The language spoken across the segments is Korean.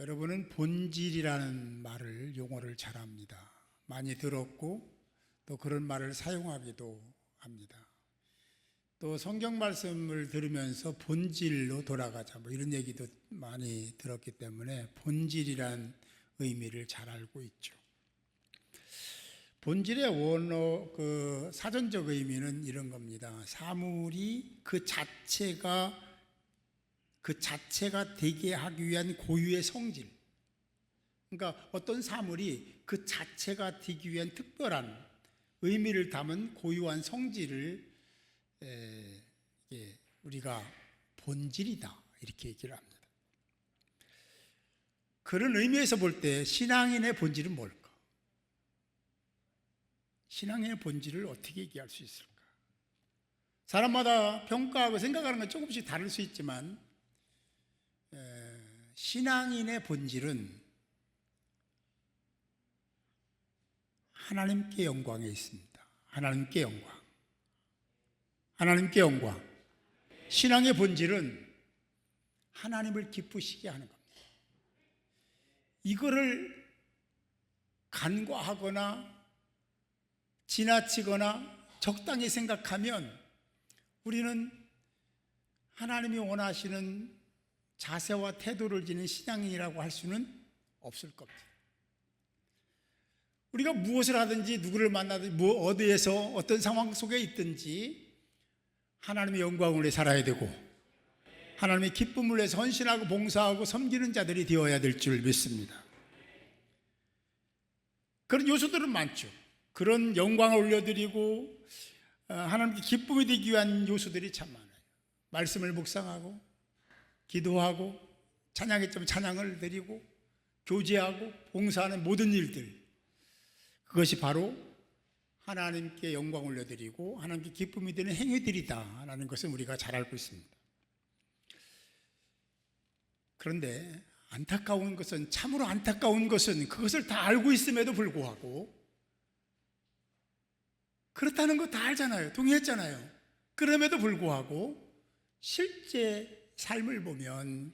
여러분은 본질이라는 말을, 용어를 잘 압니다. 많이 들었고 또 그런 말을 사용하기도 합니다. 또 성경 말씀을 들으면서 본질로 돌아가자 뭐 이런 얘기도 많이 들었기 때문에 본질이란 의미를 잘 알고 있죠. 본질의 원어 사전적 의미는 이런 겁니다. 사물이 그 자체가 되게 하기 위한 고유의 성질. 그러니까 어떤 사물이 그 자체가 되기 위한 특별한 의미를 담은 고유한 성질을 우리가 본질이다 이렇게 얘기를 합니다. 그런 의미에서 볼 때 신앙인의 본질은 뭘까? 신앙의 본질을 어떻게 얘기할 수 있을까? 사람마다 평가하고 생각하는 건 조금씩 다를 수 있지만 신앙인의 본질은 하나님께 영광에 있습니다. 하나님께 영광. 하나님께 영광. 신앙의 본질은 하나님을 기쁘시게 하는 겁니다. 이거를 간과하거나 지나치거나 적당히 생각하면 우리는 하나님이 원하시는 자세와 태도를 지닌 신앙인이라고 할 수는 없을 겁니다. 우리가 무엇을 하든지 누구를 만나든지 어디에서 어떤 상황 속에 있든지 하나님의 영광을 위해 살아야 되고 하나님의 기쁨을 위해서 헌신하고 봉사하고 섬기는 자들이 되어야 될 줄 믿습니다. 그런 요소들은 많죠. 그런 영광을 올려드리고 하나님께 기쁨이 되기 위한 요소들이 참 많아요. 말씀을 묵상하고 기도하고 찬양했지만 찬양을 드리고 교제하고 봉사하는 모든 일들, 그것이 바로 하나님께 영광 올려드리고 하나님께 기쁨이 되는 행위들이다라는 것을 우리가 잘 알고 있습니다. 그런데 안타까운 것은, 참으로 안타까운 것은 그것을 다 알고 있음에도 불구하고, 그렇다는 거 다 알잖아요. 동의했잖아요. 그럼에도 불구하고 실제 삶을 보면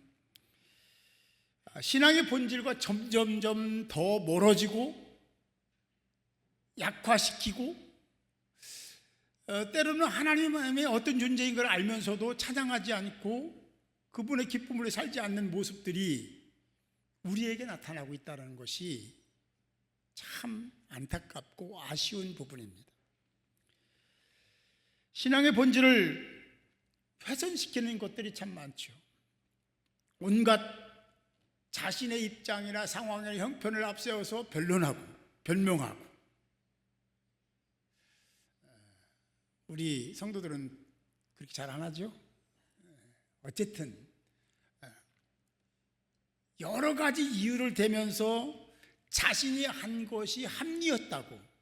신앙의 본질과 점점점 더 멀어지고 약화시키고 때로는 하나님의 어떤 존재인 걸 알면서도 찬양하지 않고 그분의 기쁨으로 살지 않는 모습들이 우리에게 나타나고 있다는 것이 참 안타깝고 아쉬운 부분입니다. 신앙의 본질을 훼손시키는 것들이 참 많죠. 온갖 자신의 입장이나 상황이나 형편을 앞세워서 변론하고 변명하고. 우리 성도들은 그렇게 잘 안 하죠? 어쨌든 여러 가지 이유를 대면서 자신이 한 것이 합리였다고,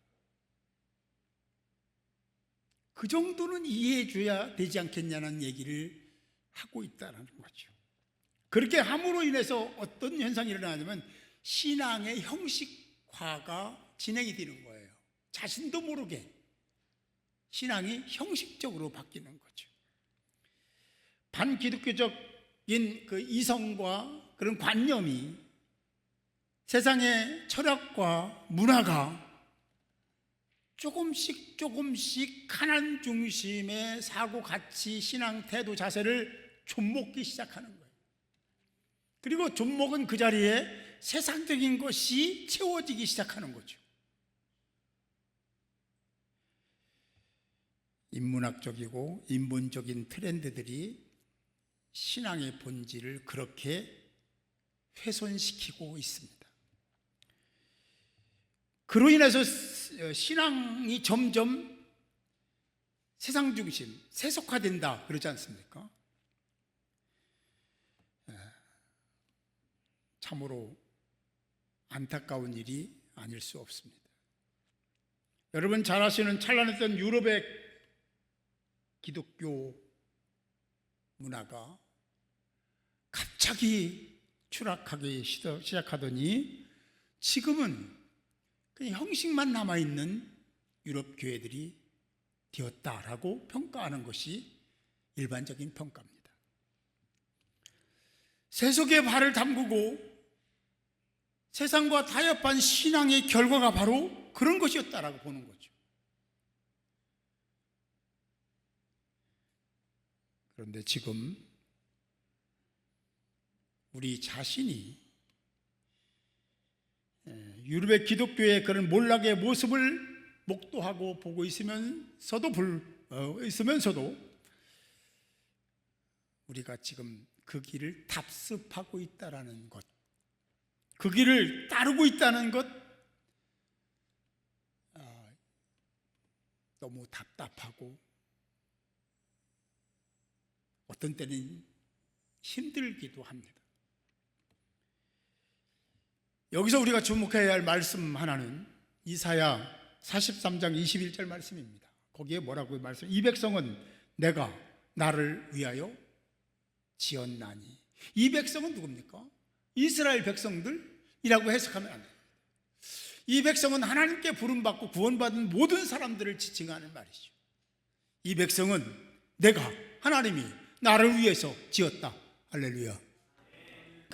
그 정도는 이해해 줘야 되지 않겠냐는 얘기를 하고 있다는 거죠. 그렇게 함으로 인해서 어떤 현상이 일어나냐면 신앙의 형식화가 진행이 되는 거예요. 자신도 모르게 신앙이 형식적으로 바뀌는 거죠. 반기독교적인 그 이성과 그런 관념이 세상의 철학과 문화가 조금씩 하나님 중심의 사고, 가치, 신앙, 태도, 자세를 좀먹기 시작하는 거예요. 그리고 좀먹은 그 자리에 세상적인 것이 채워지기 시작하는 거죠. 인문학적이고 인본적인 트렌드들이 신앙의 본질을 그렇게 훼손시키고 있습니다. 그로 인해서 신앙이 점점 세상 중심, 세속화된다 그러지 않습니까? 참으로 안타까운 일이 아닐 수 없습니다. 여러분 잘 아시는 찬란했던 유럽의 기독교 문화가 갑자기 추락하기 시작하더니 지금은 그냥 형식만 남아있는 유럽 교회들이 되었다라고 평가하는 것이 일반적인 평가입니다. 세속에 발을 담그고 세상과 타협한 신앙의 결과가 바로 그런 것이었다라고 보는 거죠. 그런데 지금 우리 자신이 유럽의 기독교의 그런 몰락의 모습을 목도하고 보고 있으면서도 우리가 지금 그 길을 답습하고 있다라는 것, 그 길을 따르고 있다는 것, 너무 답답하고 어떤 때는 힘들기도 합니다. 여기서 우리가 주목해야 할 말씀 하나는 이사야 43장 21절 말씀입니다. 거기에 뭐라고 말씀? 이 백성은 내가 나를 위하여 지었나니. 이 백성은 누굽니까? 이스라엘 백성들이라고 해석하면 안 됩니다. 이 백성은 하나님께 부름받고 구원받은 모든 사람들을 지칭하는 말이죠. 이 백성은 내가, 하나님이 나를 위해서 지었다. 할렐루야.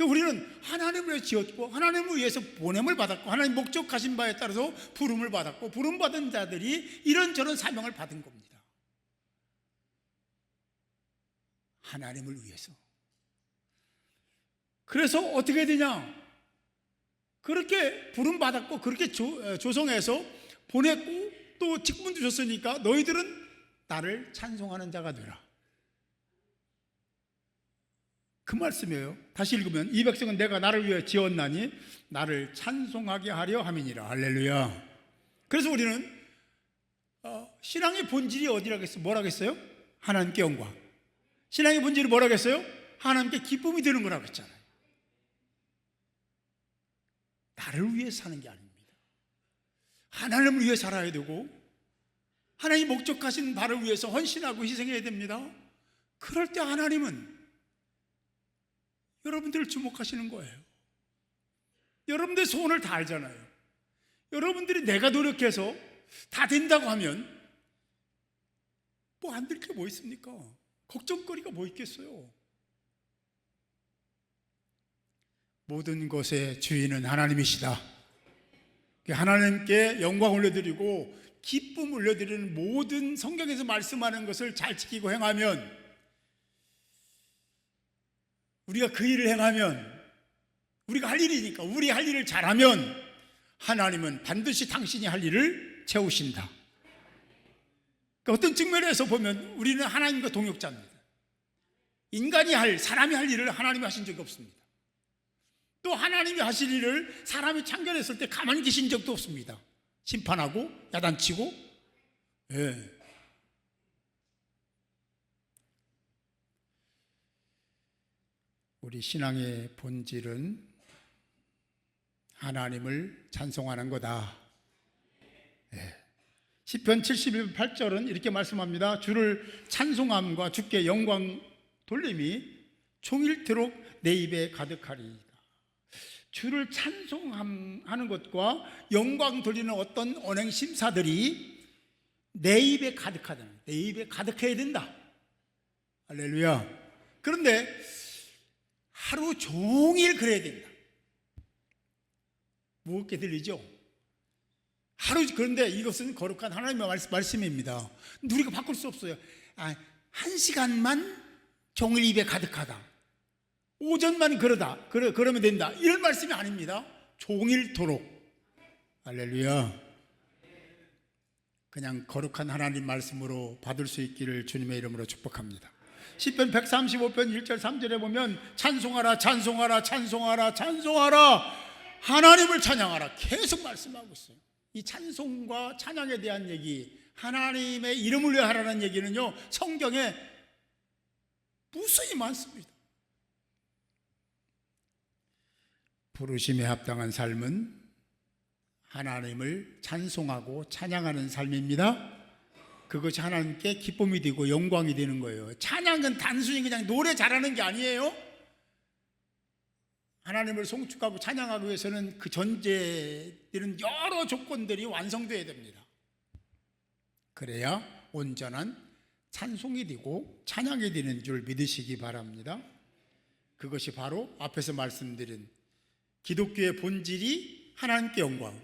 우리는 하나님을 위해서 지었고 하나님을 위해서 보냄을 받았고 하나님 목적하신 바에 따라서 부름을 받았고 부름받은 자들이 이런저런 사명을 받은 겁니다. 하나님을 위해서. 그래서 어떻게 되냐? 그렇게 부름받았고 그렇게 조성해서 보냈고 또 직분도 줬으니까 너희들은 나를 찬송하는 자가 되라. 그 말씀이에요. 다시 읽으면 이 백성은 내가 나를 위해 지었나니 나를 찬송하게 하려 함이니라. 할렐루야. 그래서 우리는 신앙의 본질이 어디라겠어요? 뭐라겠어요? 하나님께 영광. 신앙의 본질이 뭐라겠어요? 하나님께 기쁨이 되는 거라고 했잖아요. 나를 위해 사는 게 아닙니다. 하나님을 위해 살아야 되고 하나님이 목적하신 바를 위해서 헌신하고 희생해야 됩니다. 그럴 때 하나님은 여러분들을 주목하시는 거예요. 여러분들의 소원을 다 알잖아요. 여러분들이 내가 노력해서 다 된다고 하면 뭐 안 될 게 뭐 있습니까? 걱정거리가 뭐 있겠어요? 모든 것의 주인은 하나님이시다. 하나님께 영광 올려드리고 기쁨 올려드리는 모든 성경에서 말씀하는 것을 잘 지키고 행하면, 우리가 그 일을 행하면, 우리가 할 일이니까 우리 할 일을 잘하면 하나님은 반드시 당신이 할 일을 채우신다. 그러니까 어떤 측면에서 보면 우리는 하나님과 동역자입니다. 인간이 사람이 할 일을 하나님이 하신 적이 없습니다. 또 하나님이 하실 일을 사람이 참견했을 때 가만히 계신 적도 없습니다. 심판하고 야단치고. 예. 우리 신앙의 본질은 하나님을 찬송하는 거다. 예. 시편 71편 8절은 이렇게 말씀합니다. 주를 찬송함과 주께 영광 돌림이 종일토록 내 입에 가득하리이다. 주를 찬송하는 것과 영광 돌리는 어떤 언행 심사들이 내 입에 가득하다. 내 입에 가득해야 된다. 할렐루야. 그런데 하루 종일 그래야 된다. 무겁게 들리죠? 그런데 이것은 거룩한 하나님의 말씀입니다. 우리가 바꿀 수 없어요. 한 시간만 종일 입에 가득하다. 오전만 그러면 된다. 이런 말씀이 아닙니다. 종일토록. 할렐루야. 그냥 거룩한 하나님 말씀으로 받을 수 있기를 주님의 이름으로 축복합니다. 시편 135편 1절 3절에 보면 찬송하라 찬송하라 찬송하라 찬송하라 하나님을 찬양하라 계속 말씀하고 있어요. 이 찬송과 찬양에 대한 얘기, 하나님의 이름을 위해 하라는 얘기는요, 성경에 무수히 많습니다. 부르심에 합당한 삶은 하나님을 찬송하고 찬양하는 삶입니다. 그것이 하나님께 기쁨이 되고 영광이 되는 거예요. 찬양은 단순히 그냥 노래 잘하는 게 아니에요. 하나님을 송축하고 찬양하기 위해서는 그 전제되는 여러 조건들이 완성되어야 됩니다. 그래야 온전한 찬송이 되고 찬양이 되는 줄 믿으시기 바랍니다. 그것이 바로 앞에서 말씀드린 기독교의 본질이 하나님께 영광,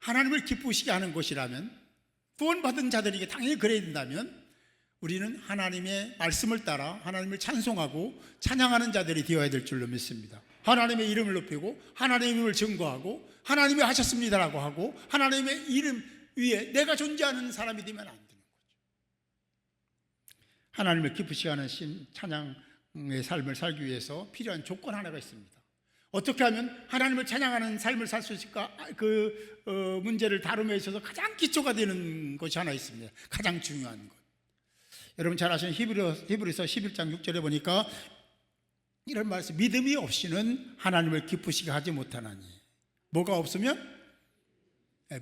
하나님을 기쁘시게 하는 것이라면, 구원받은 자들에게 당연히 그래야 된다면 우리는 하나님의 말씀을 따라 하나님을 찬송하고 찬양하는 자들이 되어야 될 줄로 믿습니다. 하나님의 이름을 높이고 하나님의 이름을 증거하고 하나님이 하셨습니다라고 하고 하나님의 이름 위에 내가 존재하는 사람이 되면 안 되는 거죠. 하나님을 기쁘시게 하는 찬양의 삶을 살기 위해서 필요한 조건 하나가 있습니다. 어떻게 하면 하나님을 찬양하는 삶을 살 수 있을까? 문제를 다룸에 있어서 가장 기초가 되는 것이 하나 있습니다. 가장 중요한 것. 여러분 잘 아시는 히브리서 11장 6절에 보니까 이런 말씀, 믿음이 없이는 하나님을 기쁘시게 하지 못하나니. 뭐가 없으면?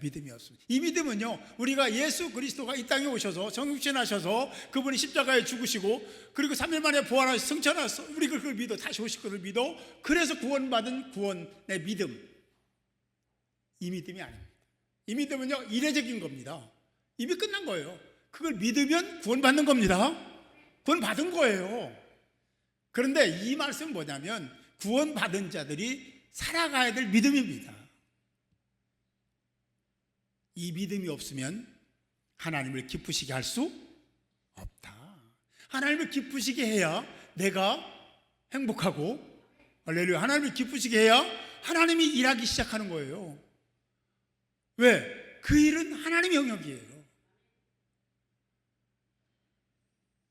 믿음이 없습니다. 이 믿음은요, 우리가 예수 그리스도가 이 땅에 오셔서 정육신하셔서 그분이 십자가에 죽으시고 그리고 3일 만에 부활하셔서 승천하셔서 우리 그걸 믿어 다시 오실 것을 믿어 그래서 구원받은 구원의 믿음, 이 믿음이 아닙니다. 이 믿음은요 이례적인 겁니다. 이미 끝난 거예요. 그걸 믿으면 구원받는 겁니다. 구원받은 거예요. 그런데 이 말씀은 뭐냐면 구원받은 자들이 살아가야 될 믿음입니다. 이 믿음이 없으면 하나님을 기쁘시게 할 수 없다. 하나님을 기쁘시게 해야 내가 행복하고, 할렐루야, 하나님을 기쁘시게 해야 하나님이 일하기 시작하는 거예요. 왜? 그 일은 하나님의 영역이에요.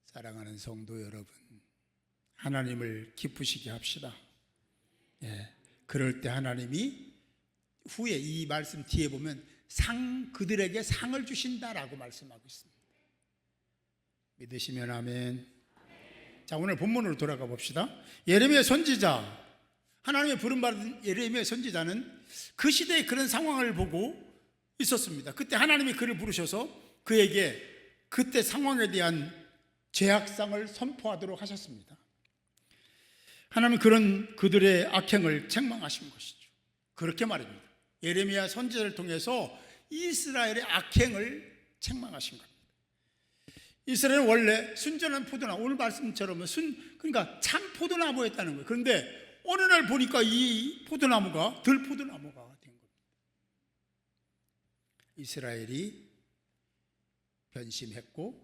사랑하는 성도 여러분, 하나님을 기쁘시게 합시다. 그럴 때 하나님이 후에 이 말씀 뒤에 보면 그들에게 상을 주신다라고 말씀하고 있습니다. 믿으시면 아멘. 자, 오늘 본문으로 돌아가 봅시다. 예레미야 선지자, 하나님의 부름받은 예레미야 선지자는 그 시대의 그런 상황을 보고 있었습니다. 그때 하나님이 그를 부르셔서 그에게 그때 상황에 대한 죄악상을 선포하도록 하셨습니다. 하나님은 그들의 악행을 책망하신 것이죠. 그렇게 말입니다. 예레미야 선지자를 통해서 이스라엘의 악행을 책망하신 겁니다. 이스라엘은 원래 순전한 포도나무, 오늘 말씀처럼 그러니까 참 포도나무였다는 거예요. 그런데 어느 날 보니까 이 포도나무가 들포도나무가 된 겁니다. 이스라엘이 변심했고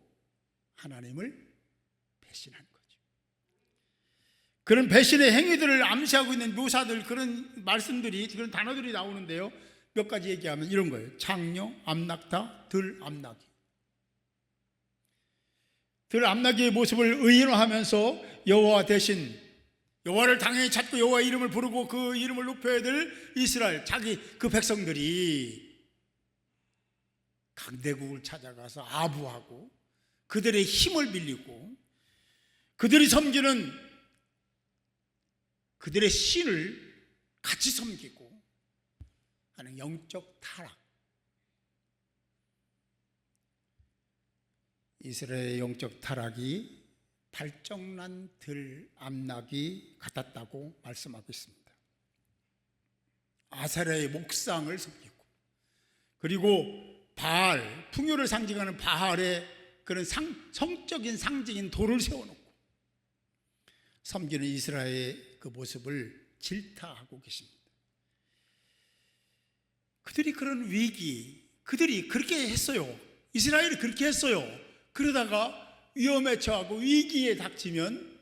하나님을 배신한 거죠. 그런 배신의 행위들을 암시하고 있는 묘사들, 그런 말씀들이, 그런 단어들이 나오는데요. 몇 가지 얘기하면 이런 거예요. 창녀, 암낙타, 들암낙이. 들암낙이의 모습을 의인화하면서 여호와 대신, 여호와를 당연히 찾고 여호와 이름을 부르고 그 이름을 높여야 될 이스라엘, 자기 그 백성들이 강대국을 찾아가서 아부하고 그들의 힘을 빌리고 그들이 섬기는 그들의 신을 같이 섬기고 하는 영적 타락. 이스라엘의 영적 타락이 발정난 들암낙이 같았다고 말씀하고 있습니다. 아세라의 목상을 섬기고, 그리고 바알, 풍요를 상징하는 바알의 그런 성적인 상징인 돌을 세워놓고 섬기는 이스라엘의 그 모습을 질타하고 계십니다. 그들이 그런 위기, 그들이 그렇게 했어요. 이스라엘이 그렇게 했어요. 그러다가 위험에 처하고 위기에 닥치면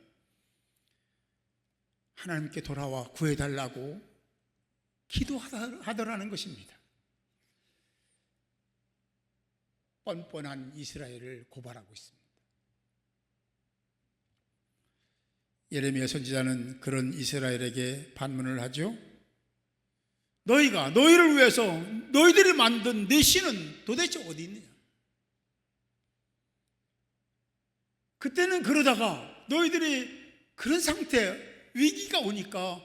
하나님께 돌아와 구해달라고 기도하더라는 것입니다. 뻔뻔한 이스라엘을 고발하고 있습니다. 예레미야 선지자는 그런 이스라엘에게 반문을 하죠. 너희를 위해서 너희들이 만든 내 신은 도대체 어디 있느냐? 그때는 그러다가 너희들이 그런 상태, 위기가 오니까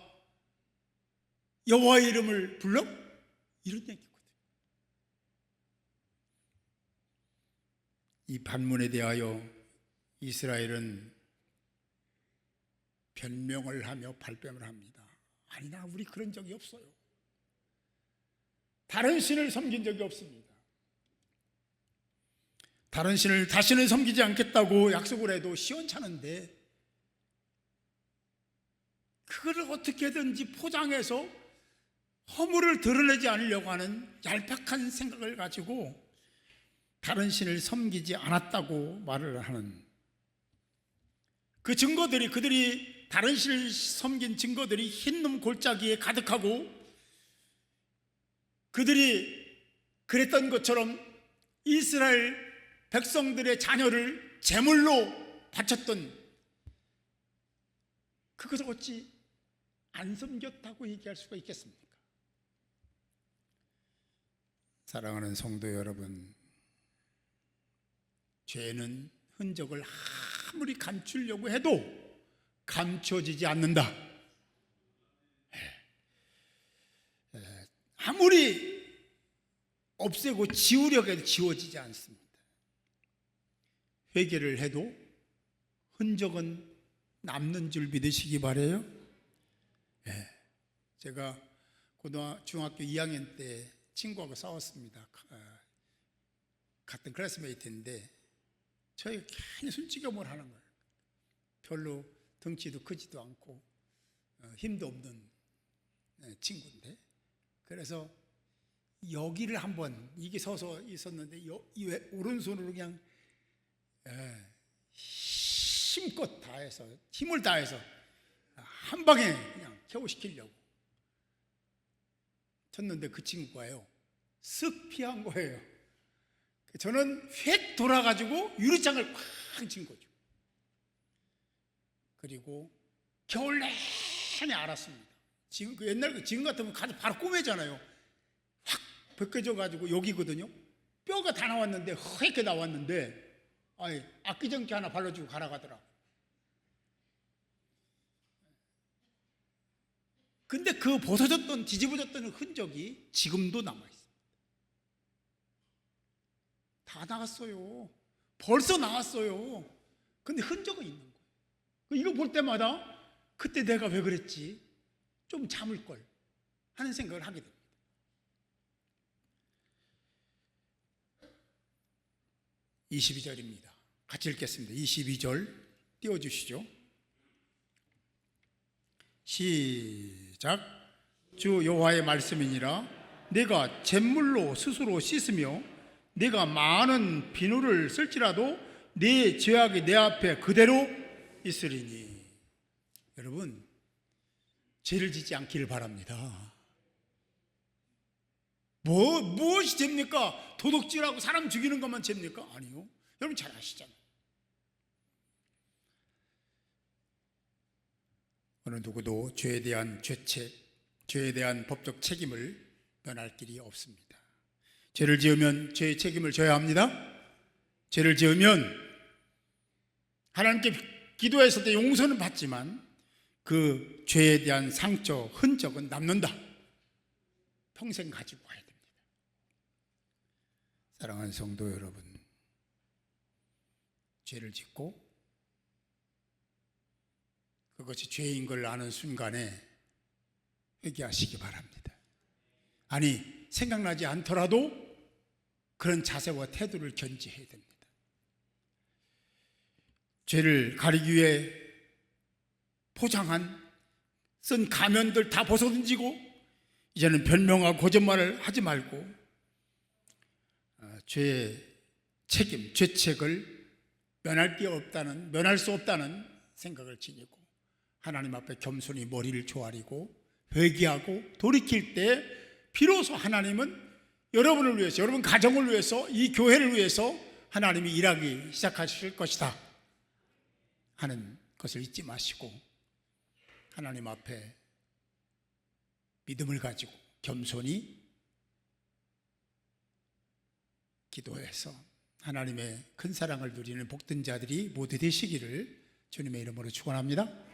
여호와의 이름을 불러? 이런 얘기거든요. 이 반문에 대하여 이스라엘은 변명을 하며 발뺌을 합니다. 아니나 우리 그런 적이 없어요. 다른 신을 섬긴 적이 없습니다. 다른 신을 다시는 섬기지 않겠다고 약속을 해도 시원찮은데 그걸 어떻게든지 포장해서 허물을 드러내지 않으려고 하는 얄팍한 생각을 가지고 다른 신을 섬기지 않았다고 말을 하는 그 증거들이, 그들이 다른 신을 섬긴 증거들이 흰놈 골짜기에 가득하고, 그들이 그랬던 것처럼 이스라엘 백성들의 자녀를 제물로 바쳤던 그것을 어찌 안 섬겼다고 얘기할 수가 있겠습니까? 사랑하는 성도 여러분, 죄는 흔적을 아무리 감추려고 해도 감춰지지 않는다. 아무리 없애고 지우려고 해도 지워지지 않습니다. 회개를 해도 흔적은 남는 줄 믿으시기 바라요. 제가 중학교 2학년 때 친구하고 싸웠습니다. 같은 클래스메이트인데 저희 괜히 손찌검을 하는 거예요. 별로 덩치도 크지도 않고 힘도 없는 친구인데, 그래서 여기를 한번, 이게 서서 있었는데 이 오른손으로 그냥 힘껏 다해서, 힘을 다해서 한 방에 그냥 KO시키려고 쳤는데 그 친구가요 쓱 피한 거예요. 저는 휙 돌아가지고 유리창을 꽉 친 거죠. 그리고 겨울 내내 알았습니다. 지금 지금 같으면 가서 바로 꼬매잖아요. 확 벗겨져 가지고 여기거든요. 뼈가 다 나왔는데, 허옇게 나왔는데, 악기정기 하나 발라주고 가라 가더라. 근데 그 벗어졌던, 뒤집어졌던 흔적이 지금도 남아있어요. 다 나갔어요. 벌써 나왔어요. 근데 흔적은 있는 거예요. 이거 볼 때마다 그때 내가 왜 그랬지? 좀 참을 걸 하는 생각을 하게 됩니다. (22절입니다) 같이 읽겠습니다. 22절 띄워주시죠. 시작. 주 여호와의 말씀이니라. 내가 잿물로 스스로 씻으며 내가 많은 비누를 쓸지라도 네 죄악이 내 앞에 그대로 있으리니. 여러분, 죄를 짓지 않기를 바랍니다. 무엇이 죄입니까? 도둑질하고 사람 죽이는 것만 죄입니까? 아니요. 여러분 잘 아시잖아요. 어느 누구도 죄에 대한 죄책, 죄에 대한 법적 책임을 면할 길이 없습니다. 죄를 지으면 죄의 책임을 져야 합니다. 죄를 지으면 하나님께 기도했을 때 용서는 받지만 그 죄에 대한 상처, 흔적은 남는다. 평생 가지고 가야 됩니다. 사랑하는 성도 여러분, 죄를 짓고 그것이 죄인 걸 아는 순간에 회개하시기 바랍니다. 아니, 생각나지 않더라도 그런 자세와 태도를 견지해야 됩니다. 죄를 가리기 위해 포장한 쓴 가면들 다 벗어던지고 이제는 변명하고 거짓말을 하지 말고 죄의 책임, 죄책을 면할 수 없다는 생각을 지니고 하나님 앞에 겸손히 머리를 조아리고 회개하고 돌이킬 때 비로소 하나님은 여러분을 위해서, 여러분 가정을 위해서, 이 교회를 위해서 하나님이 일하기 시작하실 것이다 하는 것을 잊지 마시고 하나님 앞에 믿음을 가지고 겸손히 기도해서 하나님의 큰 사랑을 누리는 복된 자들이 모두 되시기를 주님의 이름으로 축원합니다.